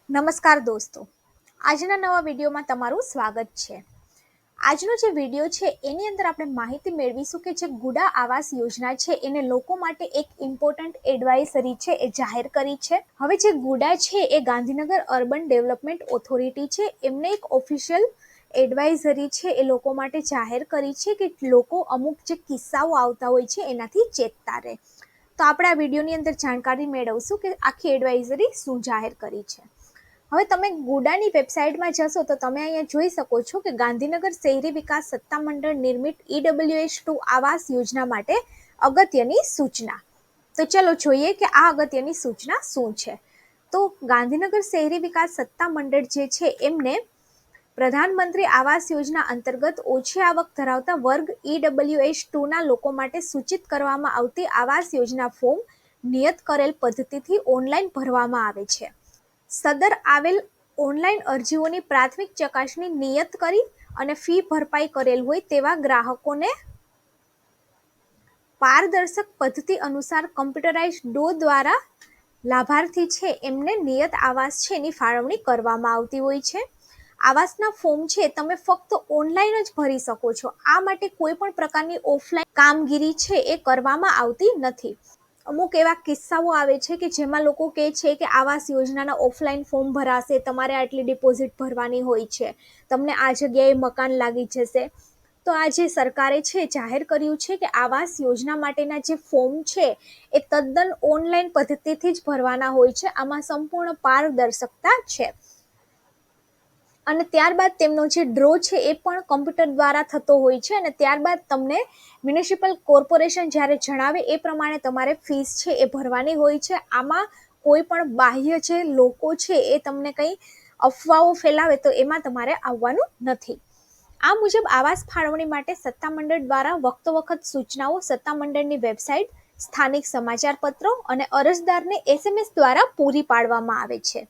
નમસ્કાર દોસ્તો, આજના નવા વિડીયોમાં તમારું સ્વાગત છે। આજનો જે વિડીયો છે એની અંદર આપણે માહિતી મેળવીશું કે જે ગુડા આવાસ યોજના છે એને લોકો માટે એક ઇમ્પોર્ટન્ટ એડવાઇઝરી છે એ જાહેર કરી છે। હવે જે ગુડા છે એ ગાંધીનગર અર્બન ડેવલપમેન્ટ ઓથોરિટી છે, એમને એક ઓફિશિયલ એડવાઇઝરી છે એ લોકો માટે જાહેર કરી છે કે લોકો અમુક જે કિસ્સાઓ આવતા હોય છે એનાથી ચેતતા રહે। તો આપણે આ વિડીયોની અંદર જાણકારી મેળવશું કે આખી એડવાઇઝરી શું જાહેર કરી છે। હવે તમે ગુડાની વેબસાઇટમાં જશો તો તમે અહીંયા જોઈ શકો છો કે ગાંધીનગર શહેરી વિકાસ સત્તામંડળ નિર્મિત EWS2 આવાસ યોજના માટે અગત્યની સૂચના। તો ચલો જોઈએ કે આ અગત્યની સૂચના શું છે। તો ગાંધીનગર શહેરી વિકાસ સત્તામંડળ જે છે એમને પ્રધાનમંત્રી આવાસ યોજના અંતર્ગત ઓછી આવક ધરાવતા વર્ગ EWS2 ના લોકો માટે સૂચિત કરવામાં આવતી આવાસ યોજના ફોર્મ નિયત કરેલ પદ્ધતિથી ઓનલાઈન ભરવામાં આવે છે। સદર આવેલ ઓનલાઈન અરજીઓની પ્રાથમિક ચકાસણી નિયત કરી અને ફી ભરપાઈ કરેલ હોય તેવા ગ્રાહકોને પારદર્શક પદ્ધતિ અનુસાર કમ્પ્યુટરાઇઝ ડ્રો દ્વારા લાભાર્થી છે એમને નિયત આવાસ છે એની ફાળવણી કરવામાં આવતી હોય છે। આવાસના ફોર્મ છે તમે ફક્ત ઓનલાઈન જ ભરી શકો છો, આ માટે કોઈ પણ પ્રકારની ઓફલાઈન કામગીરી છે એ કરવામાં આવતી નથી। અમુક એવા કિસ્સાઓ આવે છે કે જેમાં લોકો કહે છે કે આવાસ યોજનાના ઓફલાઈન ફોર્મ ભરાશે, તમારે આટલી ડિપોઝિટ ભરવાની હોય છે, તમને આ જગ્યાએ મકાન લાગી જશે। તો આ જે સરકારે છે જાહેર કર્યું છે કે આવાસ યોજના માટેના જે ફોર્મ છે એ તદ્દન ઓનલાઈન પદ્ધતિથી જ ભરવાના હોય છે, આમાં સંપૂર્ણ પારદર્શકતા છે। અને ત્યારબાદ તેમનો જે ડ્રો છે એ પણ કમ્પ્યુટર દ્વારા થતો હોય છે અને ત્યારબાદ તમને મ્યુનિસિપલ કોર્પોરેશન જ્યારે જણાવે એ પ્રમાણે તમારે ફીસ છે એ ભરવાની હોય છે। આમાં કોઈ પણ બાહ્ય જે લોકો છે એ તમને કંઈ અફવાઓ ફેલાવે તો એમાં તમારે આવવાનું નથી। આ મુજબ આવાસ ફાળવણી માટે સત્તામંડળ દ્વારા વખત સૂચનાઓ સત્તામંડળની વેબસાઇટ, સ્થાનિક સમાચાર પત્રો અને અરજદારને SMS દ્વારા પૂરી પાડવામાં આવે છે।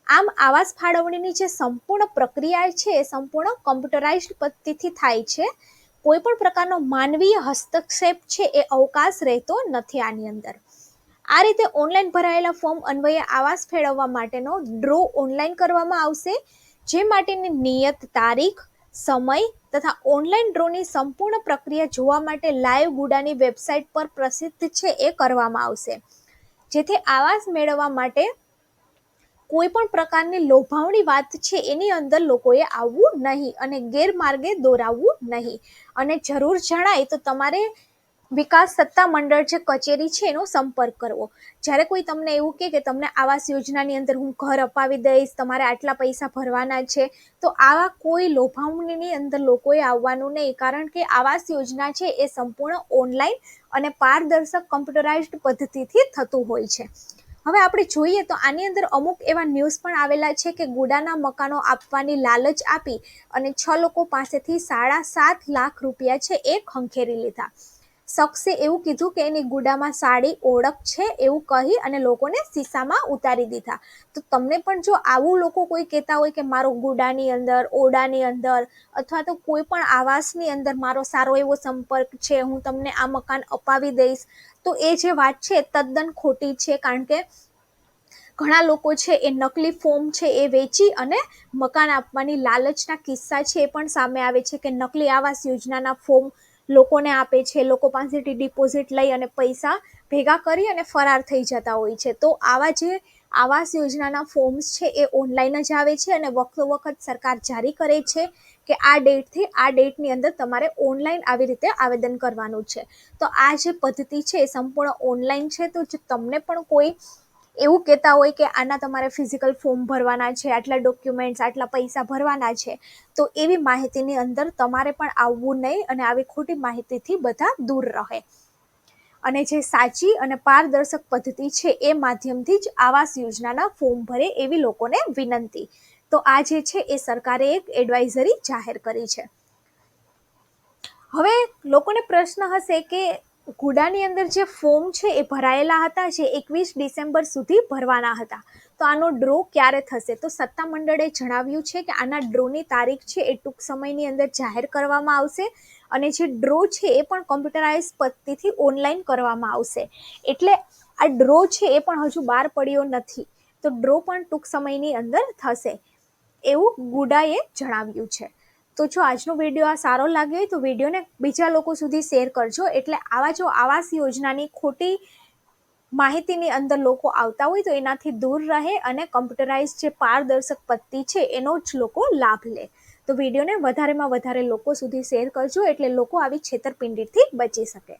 આમ આવાસ ફાળવણીની જે સંપૂર્ણ પ્રક્રિયા છે એ સંપૂર્ણ કમ્પ્યુટરાઇઝ્ડ પદ્ધતિથી થાય છે। કોઈ પણ પ્રકારનો માનવીય હસ્તક્ષેપ છે એ અવકાશ રહેતો નથી આની અંદર। આ રીતે ઓનલાઈન ભરાયેલા ફોર્મ અન્વયે આવાસ ફેળવવા માટેનો ડ્રો ઓનલાઈન કરવામાં આવશે, જે માટેની નિયત તારીખ, સમય તથા ઓનલાઈન ડ્રોની સંપૂર્ણ પ્રક્રિયા જોવા માટે લાઈવ ગુડાની વેબસાઇટ પર પ્રસિદ્ધ છે એ કરવામાં આવશે, જેથી આવાસ મેળવવા માટે કોઈ પણ પ્રકારની લોભાવણી વાત છે એની અંદર લોકોએ આવવું નહીં અને ગેરમાર્ગે દોરાવવું નહીં। અને જરૂર જણાય તો તમારે વિકાસ સત્તામંડળ જે કચેરી છે એનો સંપર્ક કરવો। જ્યારે કોઈ તમને એવું કહે કે તમને આવાસ યોજનાની અંદર હું ઘર અપાવી દઈશ, તમારે આટલા પૈસા ભરવાના છે, તો આવા કોઈ લોભામણીની અંદર લોકોએ આવવાનું નહીં, કારણ કે આવાસ યોજના છે એ સંપૂર્ણ ઓનલાઈન અને પારદર્શક કમ્પ્યુટરાઇઝ્ડ પદ્ધતિથી થતું હોય છે। હવે આપણે જોઈએ તો આની અંદર અમુક એવા ન્યૂઝ પણ આવેલા છે કે ગુડાના મકાનો આપવાની લાલચ આપી અને 6 લોકો પાસેથી 7.5 લાખ રૂપિયા છે એ ખંખેરી લીધા। શખ્સે એવું કીધું કે એની ગુડામાં સારી ઓળખ છે એવું કહી અને લોકોને શીશામાં ઉતારી દીધા। તો તમને પણ જો આવું લોકો કોઈ કહેતા હોય કે મારો ગુડાની અંદર, ઓરડાની અંદર અથવા તો કોઈ પણ આવાસની અંદર મારો સારો એવો સંપર્ક છે, હું તમને આ મકાન અપાવી દઈશ, તો એ જે વાત છે તદ્દન ખોટી છે। કારણ કે ઘણા લોકો છે એ નકલી ફોર્મ છે એ વેચી અને મકાન આપવાની લાલચના કિસ્સા છે એ પણ સામે આવે છે કે નકલી આવાસ યોજનાના ફોર્મ લોકોને આપે છે, લોકો પાસેથી ડિપોઝિટ લઈ અને પૈસા ભેગા કરી અને ફરાર થઈ જતા હોય છે। તો આવા જે આવાસ યોજનાના ફોર્મ્સ છે એ ઓનલાઈન જ આવે છે અને વખત સરકાર જારી કરે છે કે આ ડેટથી આ ડેટની અંદર તમારે ઓનલાઈન આવી રીતે આવેદન કરવાનું છે। તો આ જે પદ્ધતિ છે એ સંપૂર્ણ ઓનલાઈન છે। તો જો તમને પણ કોઈ એવું કહેતા હોય કે આના તમારે ફિઝિકલ ફોર્મ ભરવાના છે, આટલા ડોક્યુમેન્ટ્સ, આટલા પૈસા ભરવાના છે, તો એવી માહિતીની અંદર તમારે પણ આવવું નહીં અને આવી ખોટી માહિતીથી બધા દૂર રહે અને જે સાચી અને પારદર્શક પદ્ધતિ છે એ માધ્યમથી જ આવાસ યોજનાના ફોર્મ ભરે એવી લોકોને વિનંતી। તો આ જે છે એ સરકારે એક એડવાઇઝરી જાહેર કરી છે। હવે લોકોને પ્રશ્ન હશે કે ગુડાની અંદર જે ફોર્મ છે એ ભરાયેલા હતા જે 21 ડિસેમ્બર સુધી ભરવાના હતા, તો આનો ડ્રો ક્યારે થશે? તો સત્તામંડળે જણાવ્યું છે કે આના ડ્રોની તારીખ છે એ ટૂંક સમયની અંદર જાહેર કરવામાં આવશે અને જે ડ્રો છે એ પણ કમ્પ્યુટરાઇઝ પદ્ધતિથી ઓનલાઈન કરવામાં આવશે। એટલે આ ડ્રો છે એ પણ હજુ બહાર પડ્યો નથી, તો ડ્રો પણ ટૂંક સમયની અંદર થશે એવું ગુડાએ જણાવ્યું છે. તો જો આજનો વિડીયો આ સારો લાગ્યો હોય તો વિડીયોને બીજા લોકો સુધી શેર કરજો, એટલે આવાસ યોજનાની ખોટી માહિતીની અંદર લોકો આવતા હોય તો એનાથી દૂર રહે અને કમ્પ્યુટરાઇઝ જે પારદર્શક પદ્ધતિ છે એનો જ લોકો લાભ લે. તો વિડીયોને વધારેમાં વધારે લોકો સુધી શેર કરજો, એટલે લોકો આવી છેતરપિંડીથી બચી શકે.